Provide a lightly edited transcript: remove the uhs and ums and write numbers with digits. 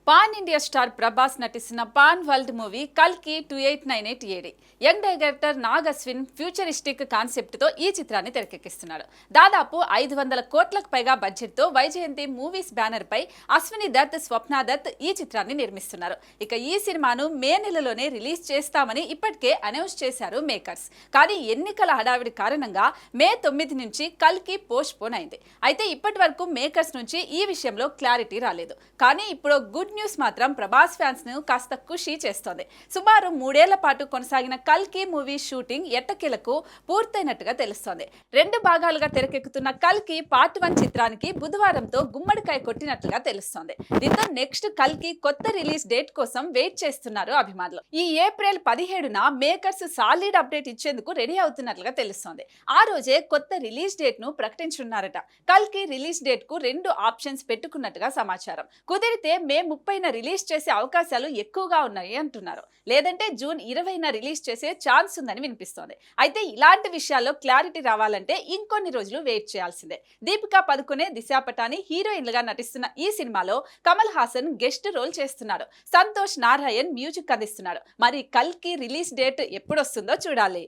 Pan India star Prabhas నటిస్తున్న pan world movie కల్కి 2898 AD young director Nag Ashwin futuristic concept తో ఈ చిత్రాన్ని తెరకెక్కిస్తున్నాడు. దాదాపు 500 కోట్లకు పైగా బడ్జెట్ తో వైజయంతి మూవీస్ బ్యానర్ పై అశ్విని దత్, స్వప్న దత్ ఈ చిత్రాన్ని నిర్మిస్తున్నారు. ఇక ఈ సినిమాను మే నెలలోనే రిలీజ్ చేస్తామని ఇప్పటికే అనౌన్స్ చేశారు మేకర్స్. కానీ ఎన్నికల హడావిడి కారణంగా మే 9 నుంచి కల్కి పోస్ట్ పోన్ అయింది. అయితే ఇప్పటి వరకు మేకర్స్ నుంచి ఈ విషయంలో క్లారిటీ రాలేదు. కానీ ఇప్పుడు గుడ్ న్యూస్ మాత్రం ప్రభాస్ ఫ్యాన్స్ ను కాస్త ఖుషి చేస్తోంది. సుమారు 3 ఏళ్ల పాటు కొనసాగిన కల్కి మూవీ షూటింగ్ ఎట్టకేలకు పూర్తయినట్టుగా తెలుస్తోంది. 2 భాగాలుగా తెరకెక్కుతున్న కల్కి పార్ట్ 1 చిత్రానికి బుధవారంతో గుమ్మడికాయ కొట్టినట్లుగా తెలుస్తోంది. దీంతో నెక్స్ట్ కల్కి కొత్త రిలీజ్ డేట్ కోసం వెయిట్ చేస్తున్నారు అభిమానులు. ఈ ఏప్రిల్ 17న మేకర్స్ సాలిడ్ అప్డేట్ ఇచ్చేందుకు రెడీ అవుతున్నట్లుగా తెలుస్తోంది. ఆ రోజే కొత్త రిలీజ్ డేట్ ను ప్రకటించనున్నారట. కల్కి రిలీజ్ డేట్ కు 2 ఆప్షన్స్ పెట్టుకున్నట్టుగా సమాచారం. కుదిరితే మే 30న రిలీజ్ చేసే అవకాశాలు ఎక్కువగా ఉన్నాయి అంటున్నారు. లేదంటే జూన్ 20న రిలీజ్ చేసే ఛాన్స్ ఉందని వినిపిస్తోంది. అయితే ఇలాంటి విషయాల్లో క్లారిటీ రావాలంటే ఇంకొన్ని రోజులు వెయిట్ చేయాల్సిందే. దీపికా పదుకొనే, దిశా పటాని హీరోయిన్లుగా నటిస్తున్న ఈ సినిమాలో కమల్ హాసన్ గెస్ట్ రోల్ చేస్తున్నాడు. సంతోష్ నారాయణ్ మ్యూజిక్ అందిస్తున్నాడు. మరి కల్కి రిలీజ్ డేట్ ఎప్పుడొస్తుందో చూడాలి.